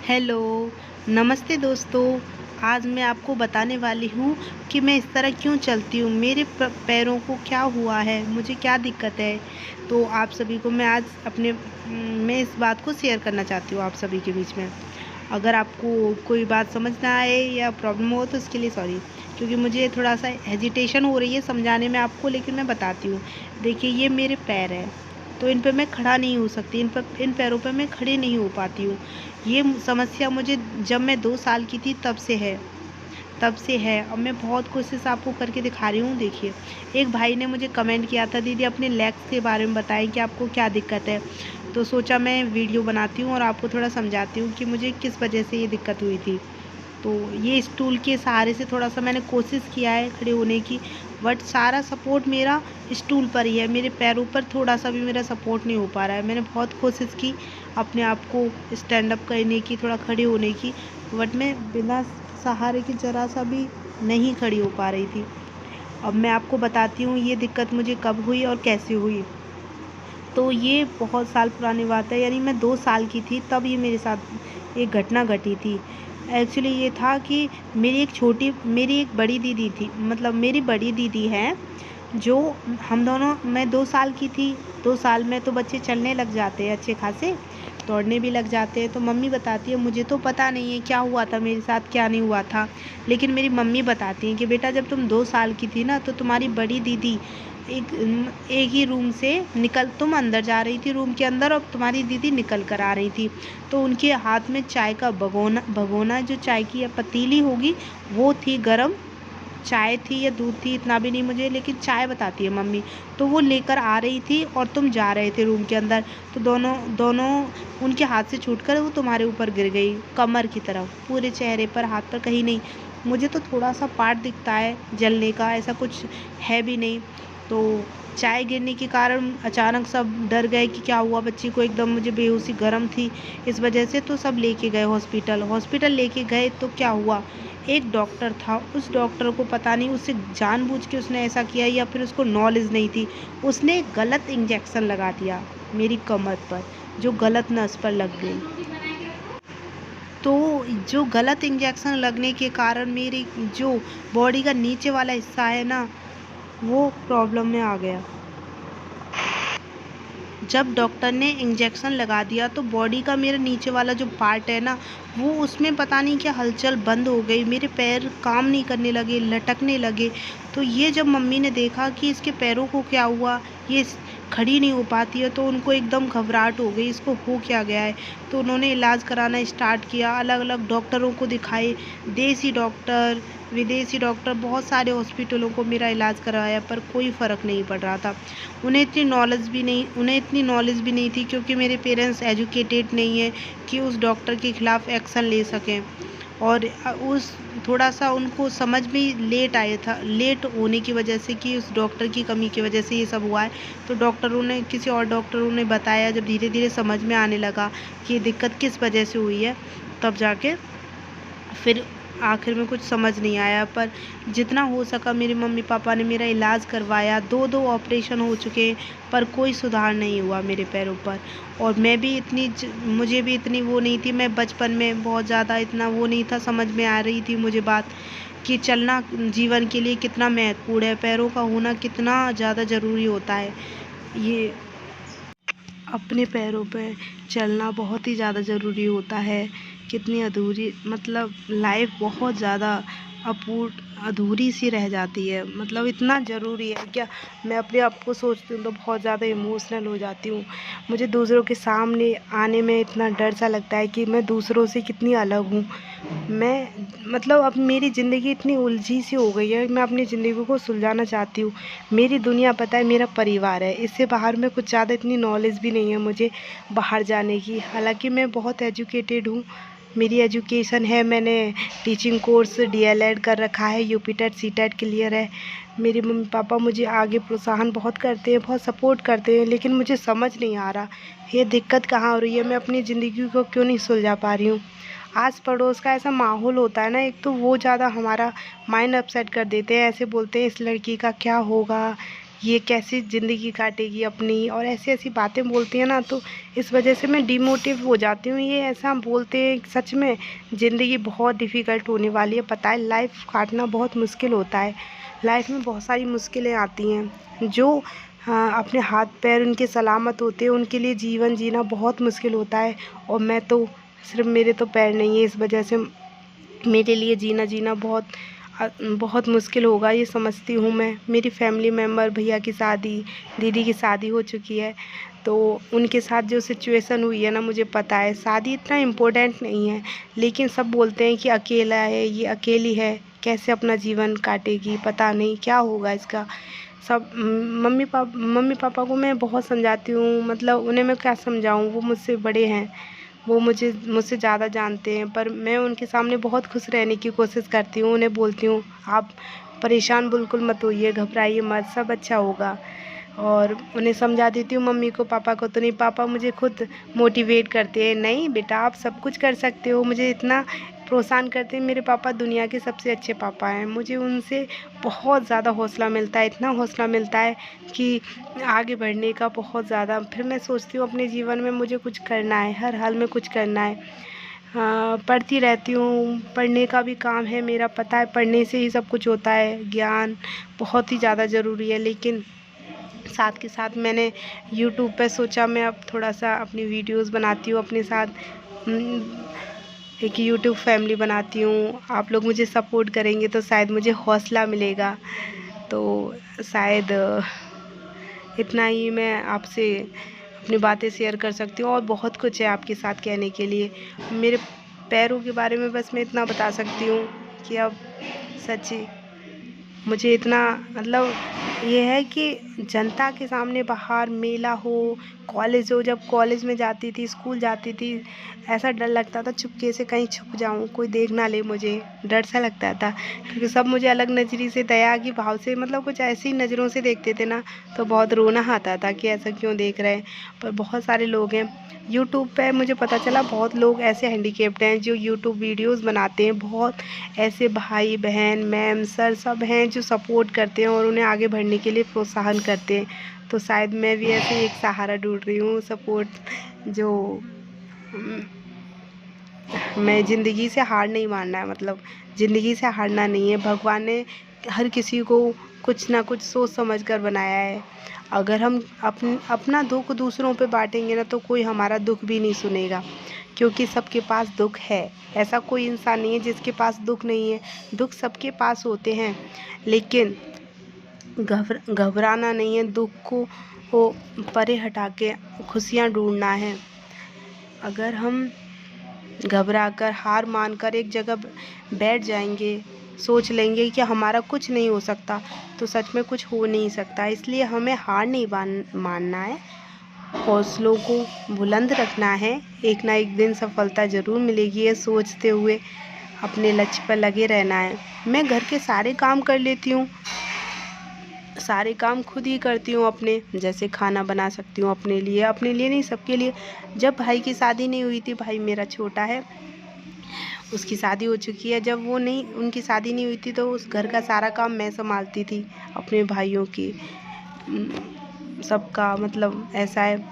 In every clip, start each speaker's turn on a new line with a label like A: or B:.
A: Hello, नमस्ते दोस्तों। आज मैं आपको बताने वाली हूँ कि मैं इस तरह क्यों चलती हूँ, मेरे पैरों को क्या हुआ है, मुझे क्या दिक्कत है। तो आप सभी को मैं आज मैं इस बात को शेयर करना चाहती हूँ आप सभी के बीच में। अगर आपको कोई बात समझ ना आए या प्रॉब्लम हो तो उसके लिए सॉरी, क्योंकि मुझे थोड़ा-सा हेजिटेशन हो रही है समझाने में आपको, लेकिन मैं बताती हूँ। देखिए, ये मेरे पैर हैं, तो इन पे मैं खड़ा नहीं हो सकती, इन पैरों पे मैं खड़ी नहीं हो पाती हूँ। ये समस्या मुझे जब मैं 2 साल की थी तब से है। अब मैं बहुत कोशिश आपको करके दिखा रही हूँ। देखिए, एक भाई ने मुझे कमेंट किया था, दीदी अपने लेग्स के बारे में बताएं कि आपको क्या दिक्कत है। तो सोचा मैं वीडियो बनाती हूँ और आपको थोड़ा समझाती हूँ कि मुझे किस वजह से ये दिक्कत हुई थी। तो ये स्टूल के सहारे से थोड़ा-सा मैंने कोशिश किया है खड़े होने की, बट सारा सपोर्ट मेरा स्टूल पर ही है। मेरे पैरों पर थोड़ा-सा भी मेरा सपोर्ट नहीं हो पा रहा है। मैंने बहुत कोशिश की अपने आप को स्टैंड अप करने की, थोड़ा खड़े होने की, बट मैं बिना सहारे के ज़रा-सा भी नहीं खड़ी हो पा रही थी। अब मैं आपको बताती हूँ ये दिक्कत मुझे कब हुई और कैसे हुई। तो ये बहुत साल पुरानी बात है, यानी मैं 2 साल की थी तब ये मेरे साथ एक घटना घटी थी। एक्चुअली ये था कि मेरी एक बड़ी दीदी थी, मतलब मेरी बड़ी दीदी है, जो हम दोनों मैं 2 साल की थी। 2 साल में तो बच्चे चलने लग जाते हैं अच्छे खासे, दौड़ने भी लग जाते हैं। तो मम्मी बताती है, मुझे तो पता नहीं है क्या हुआ था मेरे साथ, क्या नहीं हुआ था। लेकिन मेरी मम्मी बताती हैं कि बेटा जब तुम 2 साल की थी ना, तो तुम्हारी बड़ी दीदी एक ही रूम से निकल तुम अंदर जा रही थी रूम के अंदर, और तुम्हारी दीदी निकल कर आ रही थी। तो उनके हाथ में चाय का भगोना जो चाय की या पतीली होगी, वो थी गरम। चाय थी या दूध थी इतना भी नहीं मुझे, लेकिन चाय बताती है मम्मी। तो वो लेकर आ रही थी और तुम जा रहे थे रूम के अंदर। तो दोनों दोनों उनके हाथ से छूटकर वो तुम्हारे ऊपर गिर गई, कमर की तरफ, पूरे चेहरे पर, हाथ पर कहीं नहीं। मुझे तो थोड़ा सा पार्ट दिखता है जलने का, ऐसा कुछ है भी नहीं। तो चाय गिरने के कारण अचानक सब डर गए कि क्या हुआ बच्ची को, एकदम मुझे बेहोशी, गर्म थी इस वजह से। तो सब लेके गए हॉस्पिटल लेके गए। तो क्या हुआ, एक डॉक्टर था, उस डॉक्टर को पता नहीं उसे जानबूझ के उसने ऐसा किया या फिर उसको नॉलेज नहीं थी, उसने गलत इंजेक्शन लगा दिया मेरी कमर पर, जो गलत नस पर लग गई। तो जो गलत इंजेक्शन लगने के कारण मेरी जो बॉडी का नीचे वाला हिस्सा है ना, वो प्रॉब्लम में आ गया। जब डॉक्टर ने इंजेक्शन लगा दिया तो बॉडी का मेरा नीचे वाला जो पार्ट है ना, वो उसमें पता नहीं क्या हलचल बंद हो गई, मेरे पैर काम नहीं करने लगे, लटकने लगे। तो ये जब मम्मी ने देखा कि इसके पैरों को क्या हुआ, ये खड़ी नहीं हो पाती है, तो उनको एकदम घबराहट हो गई, इसको हो क्या गया है। तो उन्होंने इलाज कराना स्टार्ट किया, अलग अलग डॉक्टरों को दिखाए, देसी डॉक्टर, विदेशी डॉक्टर, बहुत सारे हॉस्पिटलों को मेरा इलाज करवाया, पर कोई फ़र्क नहीं पड़ रहा था। उन्हें इतनी नॉलेज भी नहीं थी, क्योंकि मेरे पेरेंट्स एजुकेटेड नहीं है कि उस डॉक्टर के खिलाफ एक्शन ले सकें। और उस थोड़ा-सा उनको समझ में लेट आया था, लेट होने की वजह से, कि उस डॉक्टर की कमी की वजह से ये सब हुआ है। तो किसी और डॉक्टरों ने बताया, जब धीरे-धीरे समझ में आने लगा कि ये दिक्कत किस वजह से हुई है, तब जाके फिर आखिर में कुछ समझ नहीं आया। पर जितना हो सका मेरे मम्मी पापा ने मेरा इलाज करवाया, 2-2 ऑपरेशन हो चुके हैं, पर कोई सुधार नहीं हुआ मेरे पैरों पर। और मुझे भी इतनी वो नहीं थी, मैं बचपन में बहुत ज़्यादा इतना वो नहीं था, समझ में आ रही थी मुझे बात कि चलना जीवन के लिए कितना महत्वपूर्ण है, पैरों का होना कितना ज़्यादा ज़रूरी होता है। ये अपने पैरों पे चलना बहुत ही ज़्यादा ज़रूरी होता है। कितनी अधूरी, मतलब लाइफ बहुत ज़्यादा अपूर्ण अधूरी सी रह जाती है, मतलब इतना ज़रूरी है क्या। मैं अपने आप को सोचती हूँ तो बहुत ज़्यादा इमोशनल हो जाती हूँ। मुझे दूसरों के सामने आने में इतना डर सा लगता है कि मैं दूसरों से कितनी अलग हूँ। मैं मतलब अब मेरी ज़िंदगी इतनी उलझी सी हो गई है, मैं अपनी ज़िंदगी को सुलझाना चाहती हूँ। मेरी दुनिया पता है, मेरा परिवार है, इससे बाहर में कुछ ज़्यादा इतनी नॉलेज भी नहीं है मुझे बाहर जाने की। हालांकि मैं बहुत एजुकेटेड हूँ, मेरी एजुकेशन है, मैंने टीचिंग कोर्स डीएलएड कर रखा है, UP TET C TET clear है। मेरे मम्मी पापा मुझे आगे प्रोत्साहन बहुत करते हैं, बहुत सपोर्ट करते हैं, लेकिन मुझे समझ नहीं आ रहा ये दिक्कत कहाँ हो रही है, मैं अपनी ज़िंदगी को क्यों नहीं सुलझा पा रही हूँ। आस पड़ोस का ऐसा माहौल होता है ना, एक तो वो ज़्यादा हमारा माइंड अपसेट कर देते हैं, ऐसे बोलते हैं इस लड़की का क्या होगा, ये कैसी ज़िंदगी काटेगी अपनी, और ऐसी ऐसी बातें बोलती हैं ना, तो इस वजह से मैं डिमोटिव हो जाती हूँ। ये ऐसा बोलते हैं, सच में ज़िंदगी बहुत डिफ़िकल्ट होने वाली है। पता है, लाइफ काटना बहुत मुश्किल होता है। लाइफ में बहुत सारी मुश्किलें आती हैं। जो हाँ, अपने हाथ पैर उनके सलामत होते हैं, उनके लिए जीवन जीना बहुत मुश्किल होता है। और मैं तो, सिर्फ मेरे तो पैर नहीं है, इस वजह से मेरे लिए जीना बहुत मुश्किल होगा, ये समझती हूँ मैं। मेरी फैमिली मेम्बर, भैया की शादी, दीदी की शादी हो चुकी है, तो उनके साथ जो सिचुएशन हुई है ना, मुझे पता है। शादी इतना इम्पोर्टेंट नहीं है, लेकिन सब बोलते हैं कि अकेला है, ये अकेली है, कैसे अपना जीवन काटेगी, पता नहीं क्या होगा इसका। सब मम्मी पापा को मैं बहुत समझाती हूँ, मतलब उन्हें मैं क्या समझाऊँ, वो मुझसे बड़े हैं, वो मुझसे ज़्यादा जानते हैं, पर मैं उनके सामने बहुत खुश रहने की कोशिश करती हूँ। उन्हें बोलती हूँ, आप परेशान बिल्कुल मत होइए, घबराइए मत, सब अच्छा होगा। और उन्हें समझा देती हूँ, मम्मी को, पापा को तो नहीं। पापा मुझे खुद मोटिवेट करते हैं, नहीं बेटा आप सब कुछ कर सकते हो, मुझे इतना प्रोत्साहन करते हैं। मेरे पापा दुनिया के सबसे अच्छे पापा हैं। मुझे उनसे बहुत ज़्यादा हौसला मिलता है, इतना हौसला मिलता है कि आगे बढ़ने का बहुत ज़्यादा। फिर मैं सोचती हूँ अपने जीवन में मुझे कुछ करना है, हर हाल में कुछ करना है। पढ़ती रहती हूँ, पढ़ने का भी काम है मेरा, पता है पढ़ने से ही सब कुछ होता है। ज्ञान बहुत ही ज़्यादा ज़रूरी है, लेकिन साथ के साथ मैंने यूट्यूब पे सोचा मैं अब थोड़ा सा अपनी वीडियोस बनाती हूँ अपने साथ। एक यूट्यूब फैमिली बनाती हूँ। आप लोग मुझे सपोर्ट करेंगे तो शायद मुझे हौसला मिलेगा। तो शायद इतना ही मैं आपसे अपनी बातें शेयर कर सकती हूँ, और बहुत कुछ है आपके साथ कहने के लिए। मेरे पैरों के बारे में बस मैं इतना बता सकती हूँ कि अब सच्ची मुझे इतना, मतलब ये है कि जनता के सामने बाहर मेला हो, कॉलेज हो, जब कॉलेज में जाती थी, स्कूल जाती थी, ऐसा डर लगता था चुपके से कहीं छुप जाऊं, कोई देख ना ले मुझे, डर सा लगता था। क्योंकि सब मुझे अलग नज़रिए से, दया की भाव से, मतलब कुछ ऐसी नज़रों से देखते थे ना, तो बहुत रोना आता था कि ऐसा क्यों देख रहे हैं। पर बहुत सारे लोग हैं यूट्यूब पे, मुझे पता चला बहुत लोग ऐसे हैंडीकेप्ड हैं जो यूट्यूब वीडियोस बनाते हैं। बहुत ऐसे भाई बहन मैम सर सब हैं जो सपोर्ट करते हैं और उन्हें आगे बढ़ने के लिए प्रोत्साहन करते हैं। तो शायद मैं भी ऐसे एक सहारा ढूंढ रही हूँ, सपोर्ट, जो मैं ज़िंदगी से हार नहीं मानना है, मतलब ज़िंदगी से हारना नहीं है। भगवान ने हर किसी को कुछ ना कुछ सोच समझ कर बनाया है। अगर हम अपना दुख दूसरों पे बांटेंगे ना, तो कोई हमारा दुख भी नहीं सुनेगा, क्योंकि सबके पास दुख है। ऐसा कोई इंसान नहीं है जिसके पास दुख नहीं है, दुख सबके पास होते हैं। लेकिन घबराना नहीं है, दुख को परे हटा के खुशियाँ ढूंढना है। अगर हम घबरा कर, हार मानकर एक जगह बैठ जाएंगे, सोच लेंगे कि हमारा कुछ नहीं हो सकता, तो सच में कुछ हो नहीं सकता। इसलिए हमें हार नहीं मानना है, हौसलों को बुलंद रखना है। एक ना एक दिन सफलता ज़रूर मिलेगी, ये सोचते हुए अपने लक्ष्य पर लगे रहना है। मैं घर के सारे काम कर लेती हूँ, सारे काम खुद ही करती हूँ अपने, जैसे खाना बना सकती हूँ अपने लिए नहीं सबके लिए। जब भाई की शादी नहीं हुई थी, भाई मेरा छोटा है, उसकी शादी हो चुकी है, जब वो नहीं, उनकी शादी नहीं हुई थी, तो उस घर का सारा काम मैं संभालती थी, अपने भाइयों की, सबका, मतलब ऐसा है।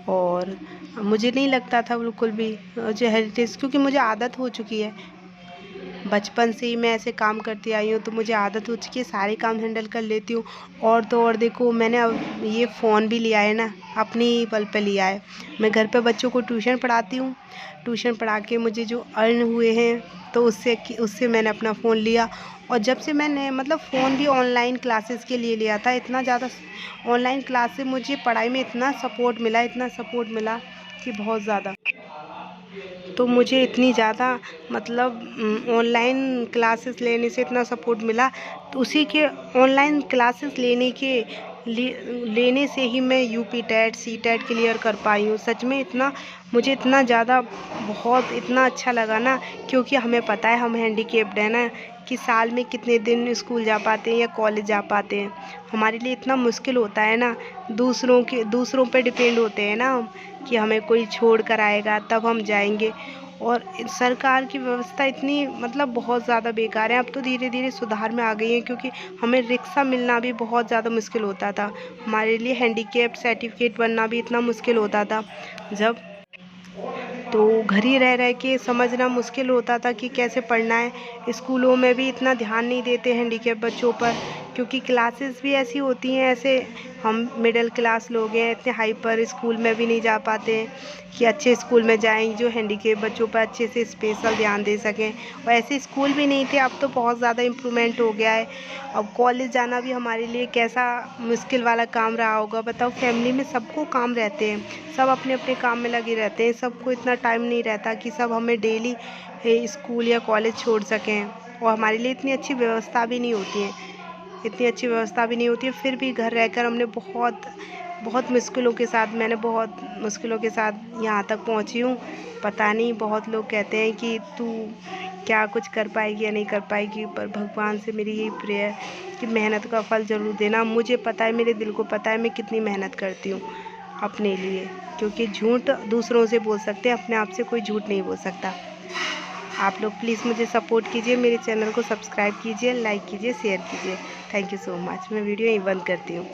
A: और मुझे नहीं लगता था बिल्कुल भी जो हेरिटेज, क्योंकि मुझे आदत हो चुकी है, बचपन से ही मैं ऐसे काम करती आई हूँ, तो मुझे आदत हो चुकी है, सारे काम हैंडल कर लेती हूँ। और तो और देखो, मैंने अब ये फ़ोन भी लिया है ना, अपनी ही बल पे लिया है। मैं घर पे बच्चों को ट्यूशन पढ़ाती हूँ, ट्यूशन पढ़ा के मुझे जो अर्न हुए हैं, तो उससे मैंने अपना फ़ोन लिया। और जब से मैंने, मतलब फ़ोन भी ऑनलाइन क्लासेस के लिए लिया था, इतना ज़्यादा ऑनलाइन क्लास से मुझे पढ़ाई में इतना सपोर्ट मिला कि बहुत ज़्यादा। तो मुझे इतनी ज़्यादा, मतलब ऑनलाइन क्लासेस लेने से इतना सपोर्ट मिला, तो उसी के ऑनलाइन क्लासेस लेने से ही मैं UP TET C TET clear कर पाई हूँ। सच में मुझे इतना ज़्यादा, बहुत इतना अच्छा लगा ना, क्योंकि हमें पता है हम हैंडीकेप्ड है ना, कि साल में कितने दिन स्कूल जा पाते हैं या कॉलेज जा पाते हैं। हमारे लिए इतना मुश्किल होता है ना, दूसरों पे डिपेंड होते हैं ना हम, कि हमें कोई छोड़ कर आएगा तब हम जाएंगे। और सरकार की व्यवस्था इतनी मतलब बहुत ज़्यादा बेकार है। अब तो धीरे धीरे सुधार में आ गई है, क्योंकि हमें रिक्शा मिलना भी बहुत ज़्यादा मुश्किल होता था। हमारे लिए हैंडीकेप सर्टिफिकेट बनना भी इतना मुश्किल होता था जब, तो घर ही रह रह के समझना मुश्किल होता था कि कैसे पढ़ना है। स्कूलों में भी इतना ध्यान नहीं देते हैंडीकेप बच्चों पर, क्योंकि क्लासेस भी ऐसी होती हैं, ऐसे हम मिडिल क्लास लोग हैं, इतने हाई पर स्कूल में भी नहीं जा पाते हैं कि अच्छे स्कूल में जाएं जो हैंडीकेप बच्चों पर अच्छे से स्पेशल ध्यान दे सकें। और ऐसे स्कूल भी नहीं थे, अब तो बहुत ज़्यादा इम्प्रूवमेंट हो गया है। अब कॉलेज जाना भी हमारे लिए कैसा मुश्किल वाला काम रहा होगा बताओ। फैमिली में सबको काम रहते हैं, सब अपने अपने काम में लगे रहते हैं, सबको इतना टाइम नहीं रहता कि सब हमें डेली स्कूल या कॉलेज छोड़ सकें। और हमारे लिए इतनी अच्छी व्यवस्था भी नहीं होती है, इतनी अच्छी व्यवस्था भी नहीं होती है। फिर भी घर रहकर हमने बहुत बहुत मुश्किलों के साथ, मैंने बहुत मुश्किलों के साथ यहाँ तक पहुँची हूँ। पता नहीं, बहुत लोग कहते हैं कि तू क्या कुछ कर पाएगी या नहीं कर पाएगी, पर भगवान से मेरी यही प्रेयर कि मेहनत का फल ज़रूर देना। मुझे पता है, मेरे दिल को पता है मैं कितनी मेहनत करती हूँ अपने लिए, क्योंकि झूठ दूसरों से बोल सकते हैं, अपने आप से कोई झूठ नहीं बोल सकता। आप लोग प्लीज़ मुझे सपोर्ट कीजिए, मेरे चैनल को सब्सक्राइब कीजिए, लाइक कीजिए, शेयर कीजिए। Thank you so much. मैं वीडियो यहीं बंद करती हूँ।